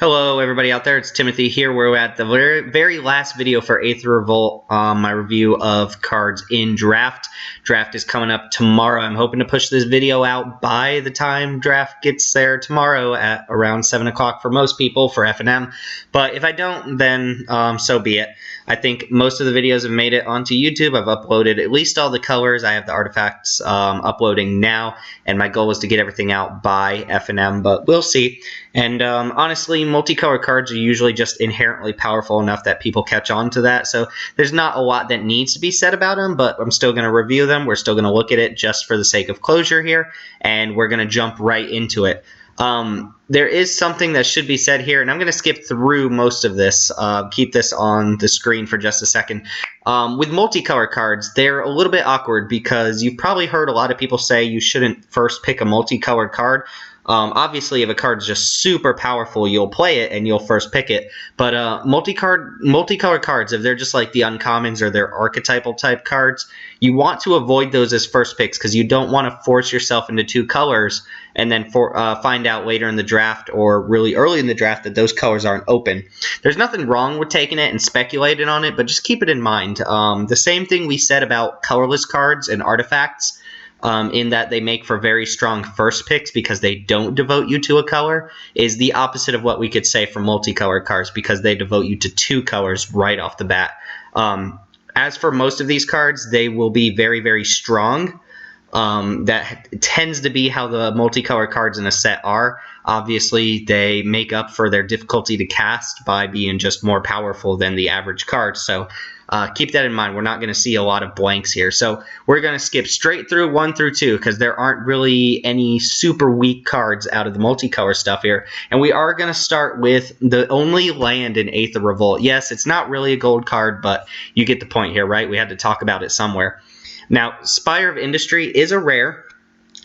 Hello everybody out there, it's Timothy here. We're at the very last video for Aether Revolt, my review of cards in Draft. Draft is coming up tomorrow. I'm hoping to push this video out by the time Draft gets there tomorrow at around 7 o'clock for most people for F&M. But if I don't, then so be it. I think most of the videos have made it onto YouTube. I've uploaded at least all the colors. I have the artifacts uploading now, and my goal is to get everything out by F&M, but we'll see. And honestly, multicolor cards are usually just inherently powerful enough that people catch on to that. So there's not a lot that needs to be said about them, but I'm still going to review them. We're still going to look at it just for the sake of closure here, and we're going to jump right into it. There is something that should be said here, and I'm going to skip through most of this. Keep this on the screen for just a second. With multicolor cards, they're a little bit awkward because you've probably heard a lot of people say you shouldn't first pick a multicolored card. Obviously, if a card is just super powerful, you'll play it and you'll first pick it. But multicolor cards, if they're just like the uncommons or they're archetypal type cards, you want to avoid those as first picks because you don't want to force yourself into two colors and then find out later in the draft or really early in the draft that those colors aren't open. There's nothing wrong with taking it and speculating on it, but just keep it in mind. The same thing we said about colorless cards and artifacts. In that they make for very strong first picks because they don't devote you to a color, is the opposite of what we could say for multicolored cards because they devote you to two colors right off the bat. As for most of these cards, they will be very, very strong. That tends to be how the multicolored cards in a set are. Obviously, they make up for their difficulty to cast by being just more powerful than the average card. So keep that in mind. We're not going to see a lot of blanks here. So we're going to skip straight through 1 through 2 because there aren't really any super weak cards out of the multicolor stuff here. And we are going to start with the only land in Aether Revolt. Yes, it's not really a gold card, but you get the point here, right? We had to talk about it somewhere. Now, Spire of Industry is a rare.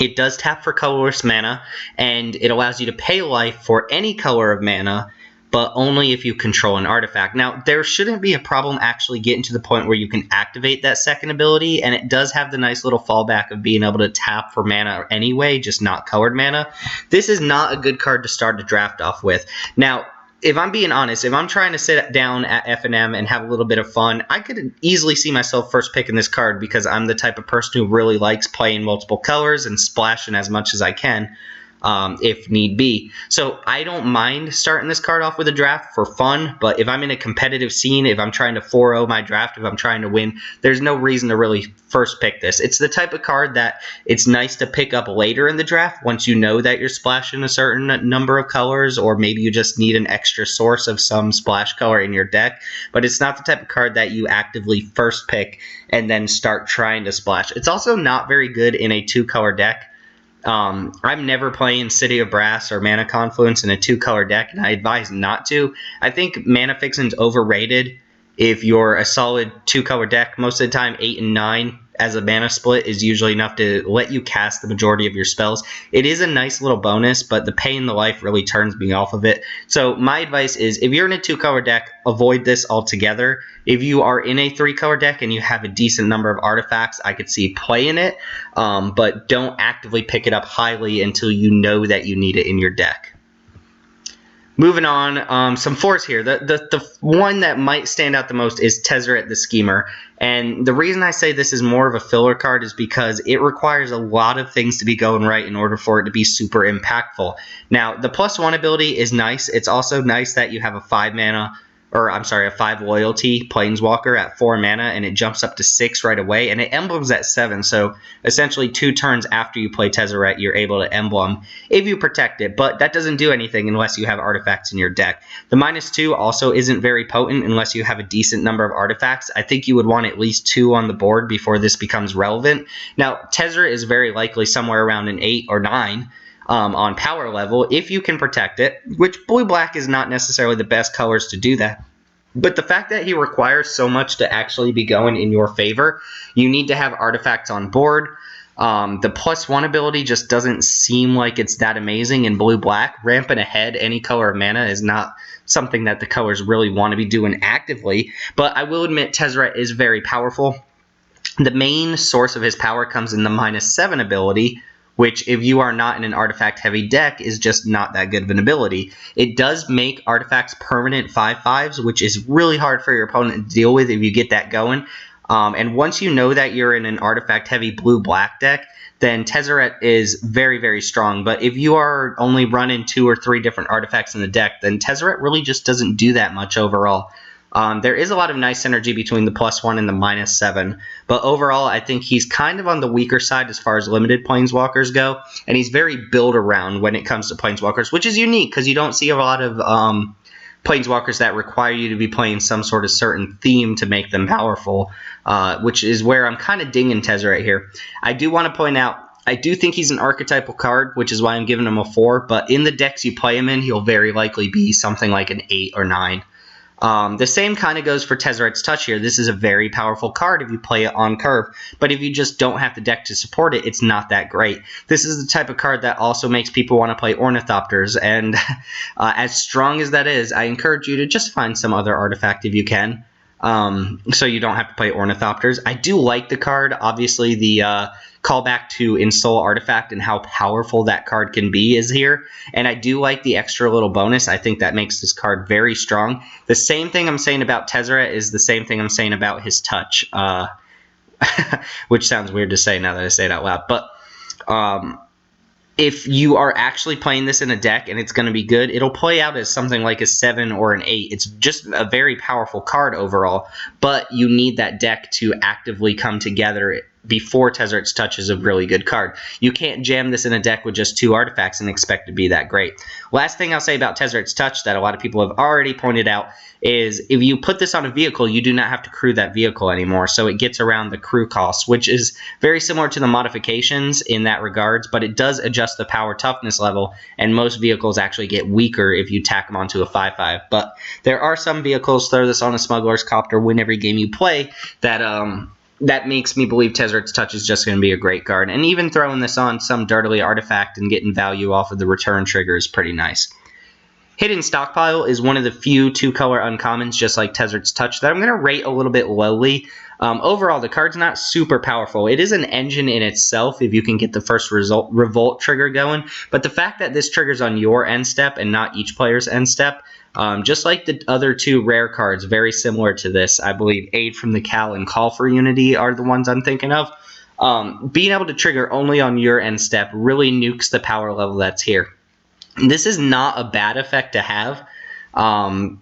It does tap for colorless mana, and it allows you to pay life for any color of mana, but only if you control an artifact. Now, there shouldn't be a problem actually getting to the point where you can activate that second ability, and it does have the nice little fallback of being able to tap for mana anyway, just not colored mana. This is not a good card to start a draft off with. Now, if I'm being honest, if I'm trying to sit down at F&M and have a little bit of fun, I could easily see myself first picking this card because I'm the type of person who really likes playing multiple colors and splashing as much as I can. If need be. So I don't mind starting this card off with a draft for fun, but if I'm in a competitive scene, if I'm trying to 4-0 my draft, if I'm trying to win, there's no reason to really first pick this. It's the type of card that it's nice to pick up later in the draft once you know that you're splashing a certain number of colors, or maybe you just need an extra source of some splash color in your deck, but it's not the type of card that you actively first pick and then start trying to splash. It's also not very good in a two-color deck. I'm never playing City of Brass or Mana Confluence in a two-color deck, and I advise not to. I think Mana Fixing's overrated if you're a solid two-color deck. Most of the time, 8 and 9 as a mana split is usually enough to let you cast the majority of your spells. It is a nice little bonus, but the pay in the life really turns me off of it. So my advice is, if you're in a two-color deck, avoid this altogether. If you are in a three-color deck and you have a decent number of artifacts, I could see playing it, but don't actively pick it up highly until you know that you need it in your deck. Moving on, some fours here. The one that might stand out the most is Tezzeret the Schemer. And the reason I say this is more of a filler card is because it requires a lot of things to be going right in order for it to be super impactful. Now, the +1 ability is nice. It's also nice that you have a 5 loyalty Planeswalker at 4 mana, and it jumps up to 6 right away, and it emblems at 7, so essentially 2 turns after you play Tezzeret, you're able to emblem if you protect it, but that doesn't do anything unless you have artifacts in your deck. The -2 also isn't very potent unless you have a decent number of artifacts. I think you would want at least 2 on the board before this becomes relevant. Now, Tezzeret is very likely somewhere around an 8 or 9, on power level if you can protect it, which blue-black is not necessarily the best colors to do that. But the fact that he requires so much to actually be going in your favor, you need to have artifacts on board. The +1 ability just doesn't seem like it's that amazing in blue-black. Ramping ahead any color of mana is not something that the colors really want to be doing actively, but I will admit Tezzeret is very powerful. The main source of his power comes in the -7 ability, which if you are not in an artifact heavy deck is just not that good of an ability. It does make artifacts permanent 5/5s, which is really hard for your opponent to deal with if you get that going. And once you know that you're in an artifact heavy blue-black deck, then Tezzeret is very, very strong. But if you are only running 2 or 3 different artifacts in the deck, then Tezzeret really just doesn't do that much overall. There is a lot of nice synergy between the +1 and the -7, but overall I think he's kind of on the weaker side as far as limited Planeswalkers go, and he's very build around when it comes to Planeswalkers, which is unique because you don't see a lot of Planeswalkers that require you to be playing some sort of certain theme to make them powerful, which is where I'm kind of dinging Tezzeret here. I do want to point out, I do think he's an archetypal card, which is why I'm giving him a 4, but in the decks you play him in, he'll very likely be something like an 8 or 9. The same kind of goes for Tezzeret's Touch here. This is a very powerful card if you play it on curve, but if you just don't have the deck to support it, it's not that great. This is the type of card that also makes people want to play Ornithopters, and as strong as that is, I encourage you to just find some other artifact if you can, so you don't have to play Ornithopters. I do like the card. Obviously, the callback to Ensoul Artifact and how powerful that card can be is here, and I do like the extra little bonus. I think that makes this card very strong. The same thing I'm saying about Tezzeret is the same thing I'm saying about his Touch, which sounds weird to say now that I say it out loud, but if you are actually playing this in a deck and it's going to be good, it'll play out as something like a 7 or an 8. It's just a very powerful card overall, but you need that deck to actively come together before Tezzeret's Touch is a really good card. You can't jam this in a deck with just 2 artifacts and expect to be that great. Last thing I'll say about Tezzeret's Touch that a lot of people have already pointed out is if you put this on a vehicle, you do not have to crew that vehicle anymore, so it gets around the crew cost, which is very similar to the modifications in that regards, but it does adjust the power toughness level, and most vehicles actually get weaker if you tack them onto a 5/5. But there are some vehicles, throw this on a Smuggler's Copter, win every game you play, that makes me believe Tezzeret's Touch is just going to be a great card. And even throwing this on some Dirtily artifact and getting value off of the return trigger is pretty nice. Hidden Stockpile is one of the few 2-color uncommons, just like Tezzeret's Touch, that I'm going to rate a little bit lowly. Overall, the card's not super powerful. It is an engine in itself if you can get the first Revolt trigger going, but the fact that this triggers on your end step and not each player's end step, just like the other 2 rare cards, very similar to this, I believe Aid from the Cal and Call for Unity are the ones I'm thinking of. Being able to trigger only on your end step really nukes the power level that's here. This is not a bad effect to have. And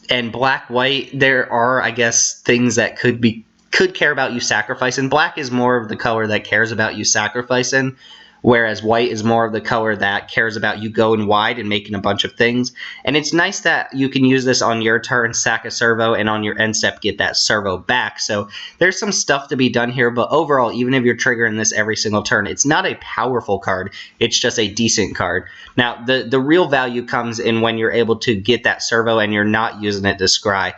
black-white, there are, I guess, things that could care about you sacrificing. Black is more of the color that cares about you sacrificing, whereas white is more of the color that cares about you going wide and making a bunch of things. And it's nice that you can use this on your turn, sack a servo, and on your end step get that servo back. So there's some stuff to be done here, but overall, even if you're triggering this every single turn, it's not a powerful card. It's just a decent card. Now, the real value comes in when you're able to get that servo and you're not using it to scry.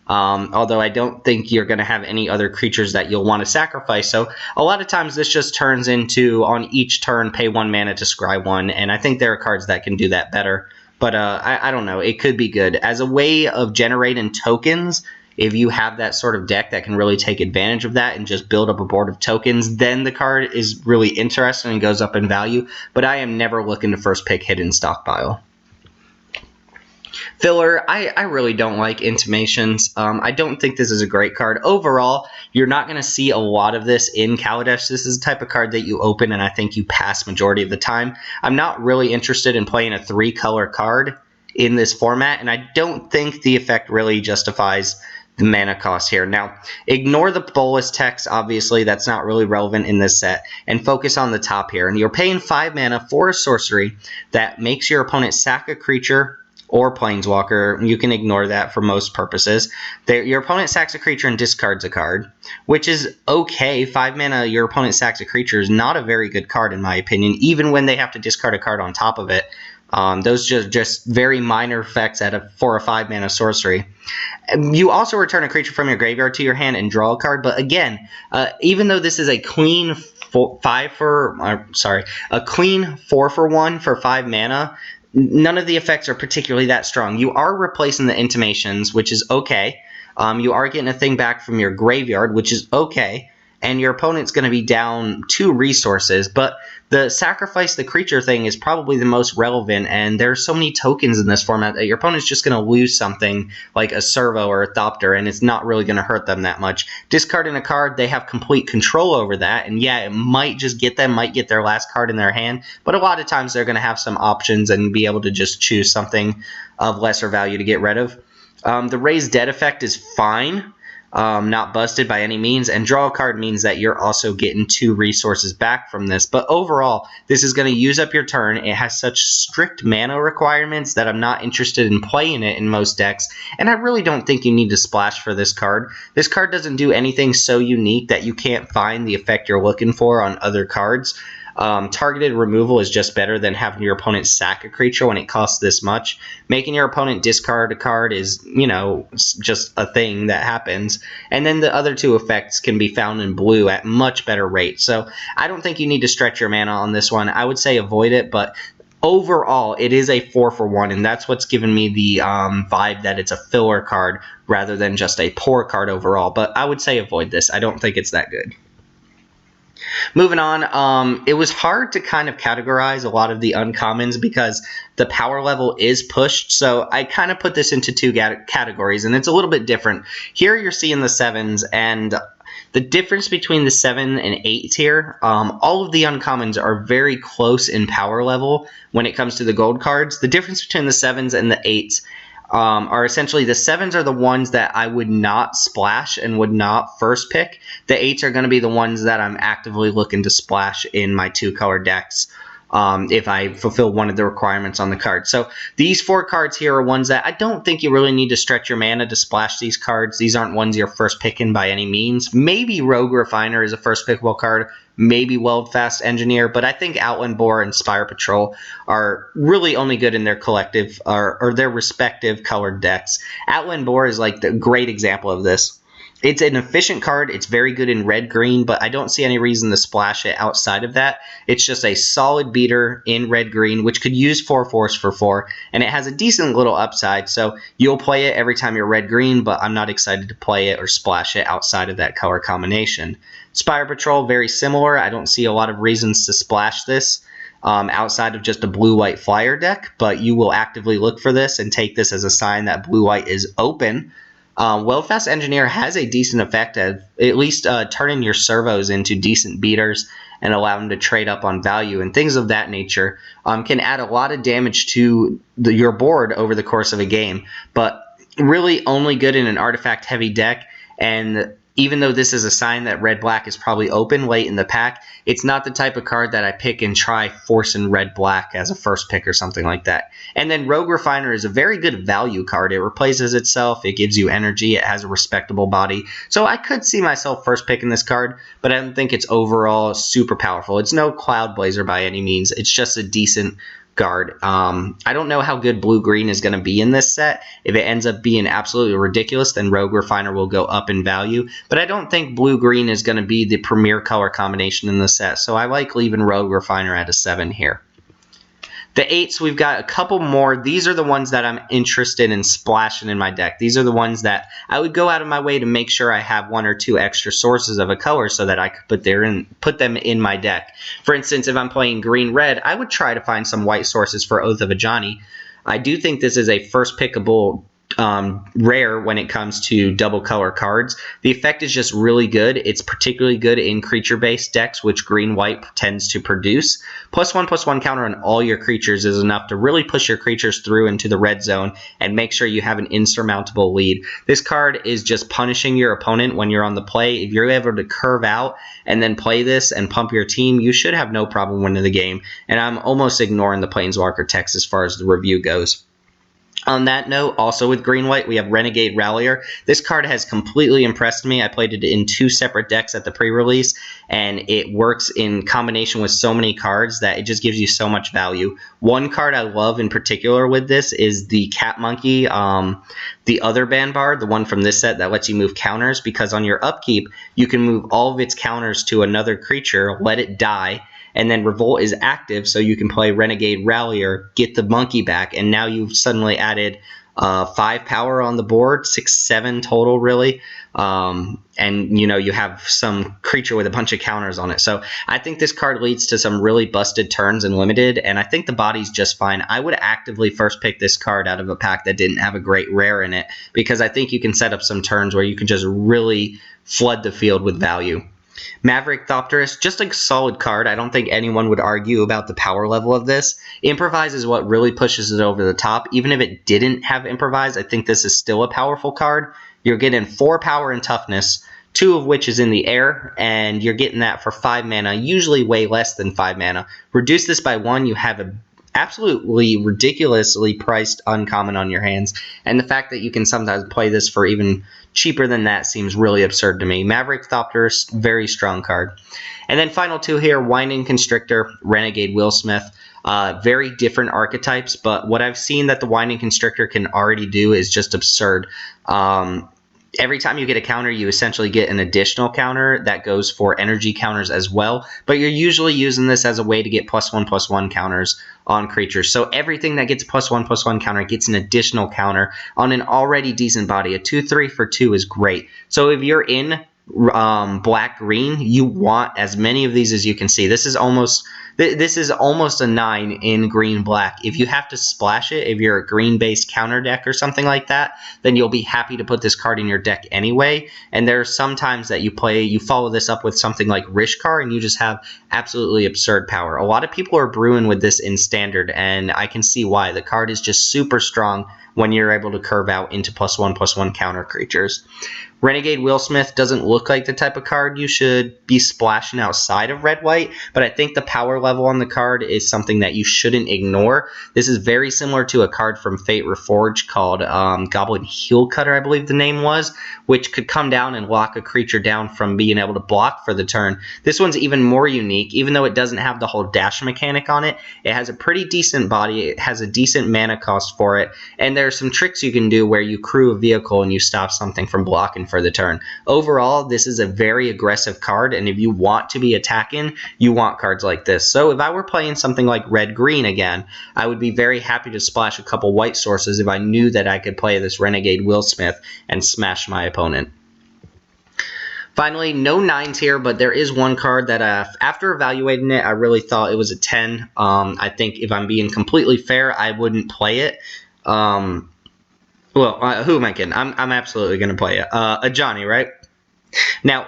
Although I don't think you're going to have any other creatures that you'll want to sacrifice. So a lot of times this just turns into, on each turn, pay 1 mana to scry 1, and I think there are cards that can do that better. But I don't know. It could be good. As a way of generating tokens, if you have that sort of deck that can really take advantage of that and just build up a board of tokens, then the card is really interesting and goes up in value. But I am never looking to first pick Hidden Stockpile. Filler, I really don't like Intimations. I don't think this is a great card. Overall, you're not going to see a lot of this in Kaladesh. This is the type of card that you open and I think you pass majority of the time. I'm not really interested in playing a 3-color card in this format, and I don't think the effect really justifies the mana cost here. Now, ignore the bolus text, obviously, that's not really relevant in this set, and focus on the top here. And you're paying 5 mana for a sorcery that makes your opponent sack a creature or planeswalker. You can ignore that for most purposes. Your opponent sacks a creature and discards a card, which is okay. 5 mana, your opponent sacks a creature is not a very good card in my opinion, even when they have to discard a card on top of it. Those just very minor effects for a 5 mana sorcery. You also return a creature from your graveyard to your hand and draw a card, but again, even though this is a clean 4 for 1 for 5 mana, none of the effects are particularly that strong. You are replacing the Intimations, which is okay. You are getting a thing back from your graveyard, which is okay. and your opponent's going to be down 2 resources, but the sacrifice the creature thing is probably the most relevant, and there's so many tokens in this format that your opponent's just going to lose something like a Servo or a Thopter, and it's not really going to hurt them that much. Discarding a card, they have complete control over that, and yeah, it might just get them, might get their last card in their hand, but a lot of times they're going to have some options and be able to just choose something of lesser value to get rid of. The Raise Dead effect is fine. Not busted by any means, and draw a card means that you're also getting 2 resources back from this, but overall this is going to use up your turn. It has such strict mana requirements that I'm not interested in playing it in most decks, and I really don't think you need to splash for this card. This card doesn't do anything so unique that you can't find the effect you're looking for on other cards. Targeted removal is just better than having your opponent sack a creature when it costs this much. Making your opponent discard a card is, you know, just a thing that happens. And then the other 2 effects can be found in blue at much better rates. So I don't think you need to stretch your mana on this one. I would say avoid it, but overall it is a 4-for-1, and that's what's given me the vibe that it's a filler card rather than just a poor card overall. But I would say avoid this. I don't think it's that good. Moving on, it was hard to kind of categorize a lot of the uncommons because the power level is pushed, so I kind of put this into 2 categories, and it's a little bit different. Here you're seeing the 7s, and the difference between the 7 and 8 tier, all of the uncommons are very close in power level when it comes to the gold cards. The difference between the 7s and the 8s are essentially the 7s are the ones that I would not splash and would not first pick. The 8s are going to be the ones that I'm actively looking to splash in my 2-color decks if I fulfill one of the requirements on the card. So these 4 cards here are ones that I don't think you really need to stretch your mana to splash these cards. These aren't ones you're first picking by any means. Maybe Rogue Refiner is a first pickable card. Maybe Weldfast Engineer, but I think Outland Boar and Spire Patrol are really only good in their collective or their respective colored decks. Outland Boar is like the great example of this. It's an efficient card. It's very good in red-green, but I don't see any reason to splash it outside of that. It's just a solid beater in red-green, which could use 4 force for 4, and it has a decent little upside, so you'll play it every time you're red-green, but I'm not excited to play it or splash it outside of that color combination. Spire Patrol, very similar. I don't see a lot of reasons to splash this outside of just a blue-white flyer deck, but you will actively look for this and take this as a sign that blue-white is open. Weldfast Engineer has a decent effect at least turning your servos into decent beaters and allow them to trade up on value and things of that nature. Can add a lot of damage to your board over the course of a game, but really only good in an artifact-heavy deck. And even though this is a sign that red-black is probably open late in the pack, it's not the type of card that I pick and try forcing red-black as a first pick or something like that. And then Rogue Refiner is a very good value card. It replaces itself, it gives you energy, it has a respectable body. So I could see myself first picking this card, but I don't think it's overall super powerful. It's no Cloud Blazer by any means. It's just a decent guard. I don't know how good blue-green is going to be in this set. If it ends up being absolutely ridiculous, then Rogue Refiner will go up in value. But I don't think blue-green is going to be the premier color combination in the set, so I like leaving Rogue Refiner at a 7 here. The 8s, we've got a couple more. These are the ones that I'm interested in splashing in my deck. These are the ones that I would go out of my way to make sure I have 1 or 2 extra sources of a color so that I could put them in my deck. For instance, if I'm playing green-red, I would try to find some white sources for Oath of Ajani. I do think this is a first pickable rare when it comes to double color cards. The effect is just really good. It's particularly good in creature-based decks, which green-white tends to produce. +1/+1 counter on all your creatures is enough to really push your creatures through into the red zone and make sure you have an insurmountable lead. This card is just punishing your opponent when you're on the play. If you're able to curve out and then play this and pump your team, you should have no problem winning the game. And I'm almost ignoring the Planeswalker text as far as the review goes. On that note, also with green-white, we have Renegade Rallier. This card has completely impressed me. I played it in 2 separate decks at the pre-release, and it works in combination with so many cards that it just gives you so much value. One card I love in particular with this is the Cat Monkey, the other band bar, the one from this set that lets you move counters, because on your upkeep, you can move all of its counters to another creature, let it die, and then Revolt is active, so you can play Renegade Rallier, get the monkey back, and now you've suddenly added 5 power on the board, 6, 7 total really. And you have some creature with a bunch of counters on it. So I think this card leads to some really busted turns in limited, and I think the body's just fine. I would actively first pick this card out of a pack that didn't have a great rare in it, because I think you can set up some turns where you can just really flood the field with value. Maverick Thopterus, just a solid card. I don't think anyone would argue about the power level of this. Improvise is what really pushes it over the top. Even if it didn't have Improvise, I think this is still a powerful card. You're getting 4 power and toughness, 2 of which is in the air, and you're getting that for 5 mana, usually way less than 5 mana. Reduce this by 1, you have a absolutely ridiculously priced uncommon on your hands, and the fact that you can sometimes play this for even cheaper than that seems really absurd to me. Maverick Thopterus, very strong card. And then final 2 here, Winding Constrictor, Renegade Willsmith. Very different archetypes, but what I've seen that the Winding Constrictor can already do is just absurd. Every time you get a counter, you essentially get an additional counter that goes for energy counters as well, but you're usually using this as a way to get +1/+1 counters on creatures. So everything that gets +1/+1 counter gets an additional counter on an already decent body. A 2/3 for 2 is great. So if you're in black-green, you want as many of these as you can see. This is almost a 9 in green-black. If you have to splash it, if you're a green-based counter deck or something like that, then you'll be happy to put this card in your deck anyway. And there are some times that you follow this up with something like Rishkar, and you just have absolutely absurd power. A lot of people are brewing with this in Standard, and I can see why. The card is just super strong when you're able to curve out into +1/+1 counter creatures. Renegade Willsmith doesn't look like the type of card you should be splashing outside of red-white, but I think the power level on the card is something that you shouldn't ignore. This is very similar to a card from Fate Reforged called Goblin Heel Cutter, I believe the name was, which could come down and lock a creature down from being able to block for the turn. This one's even more unique, even though it doesn't have the whole dash mechanic on it. It has a pretty decent body, it has a decent mana cost for it, and there are some tricks you can do where you crew a vehicle and you stop something from blocking for the turn. Overall, this is a very aggressive card, and if you want to be attacking, you want cards like this. So if I were playing something like red-green again, I would be very happy to splash a couple white sources if I knew that I could play this Renegade Willsmith and smash my opponent. Finally, no 9s here, but there is one card that after evaluating it, I really thought it was a 10. I think if I'm being completely fair, I wouldn't play it. Well, who am I kidding? I'm absolutely going to play it. A Johnny, right? Now,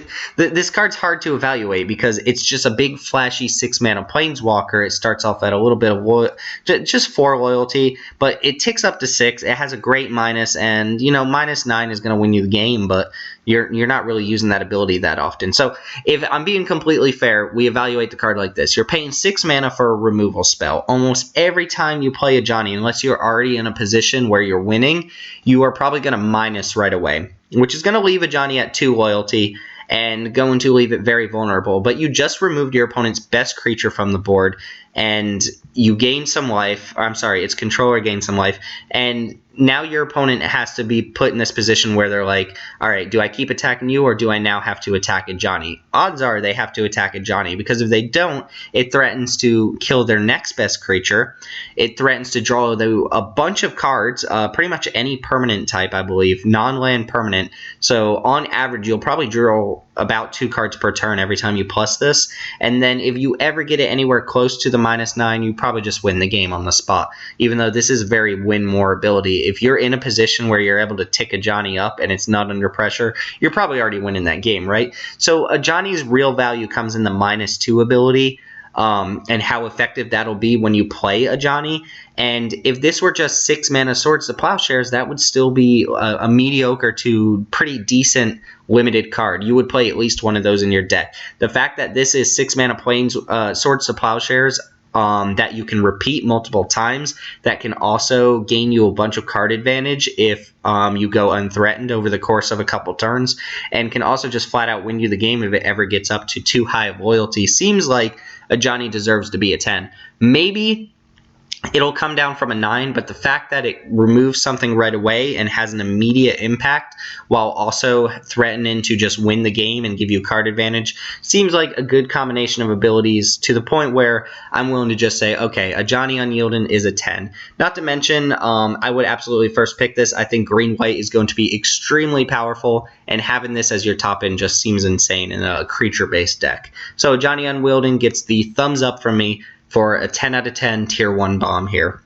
this card's hard to evaluate because it's just a big flashy 6-mana planeswalker. It starts off at a little bit of just 4 loyalty, but it ticks up to 6. It has a great minus, and -9 is going to win you the game, but you're not really using that ability that often. So if I'm being completely fair, we evaluate the card like this. You're paying 6 mana for a removal spell. Almost every time you play a Johnny, unless you're already in a position where you're winning, you are probably going to minus right away, which is going to leave a Johnny at 2 loyalty and going to leave it very vulnerable. But you just removed your opponent's best creature from the board, and you gain some life. I'm sorry, its controller gains some life, and now your opponent has to be put in this position where they're like, all right, do I keep attacking you, or do I now have to attack a Johnny? Odds are they have to attack a Johnny, because if they don't, it threatens to kill their next best creature. It threatens to draw a bunch of cards, pretty much any permanent type, I believe, non-land permanent. So on average, you'll probably draw about 2 cards per turn every time you plus this, and then if you ever get it anywhere close to the -9, you probably just win the game on the spot, even though this is very win more ability. If you're in a position where you're able to tick a Johnny up and it's not under pressure, you're probably already winning that game, right? So a Johnny's real value comes in the -2 ability, and how effective that'll be when you play a Johnny. And if this were just 6 mana Swords to Plowshares, that would still be a mediocre to pretty decent limited card. You would play at least one of those in your deck. The fact that this is 6 mana Swords to Plowshares, that you can repeat multiple times, that can also gain you a bunch of card advantage if you go unthreatened over the course of a couple turns, and can also just flat out win you the game if it ever gets up to too high of loyalty, seems like a Johnny deserves to be a 10. Maybe it'll come down from a 9, but the fact that it removes something right away and has an immediate impact while also threatening to just win the game and give you a card advantage seems like a good combination of abilities, to the point where I'm willing to just say, okay, a Johnny Unyielding is a 10. Not to mention, I would absolutely first pick this. I think green-white is going to be extremely powerful, and having this as your top end just seems insane in a creature-based deck. So Johnny Unyielding gets the thumbs up from me for a 10 out of 10 tier 1 bomb here.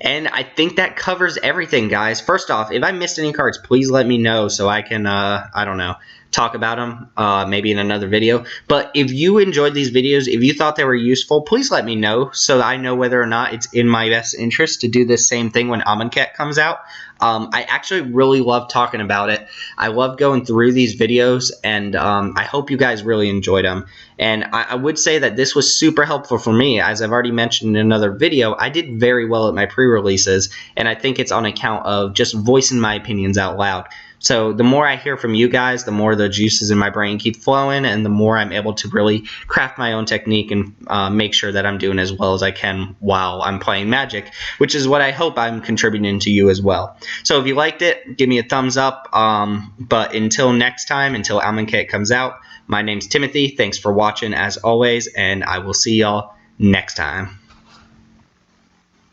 And I think that covers everything, guys. First off, if I missed any cards, please let me know so I can, I don't know, talk about them maybe in another video. But if you enjoyed these videos, if you thought they were useful, please let me know so I know whether or not it's in my best interest to do this same thing when Amonkhet comes out. I actually really love talking about it. I love going through these videos, and I hope you guys really enjoyed them. And I would say that this was super helpful for me. As I've already mentioned in another video, I did very well at my pre-releases, and I think it's on account of just voicing my opinions out loud. So the more I hear from you guys, the more the juices in my brain keep flowing, and the more I'm able to really craft my own technique and make sure that I'm doing as well as I can while I'm playing Magic, which is what I hope I'm contributing to you as well. So if you liked it, give me a thumbs up. But until next time, until Amonkhet comes out, my name's Timothy. Thanks for watching as always, and I will see y'all next time.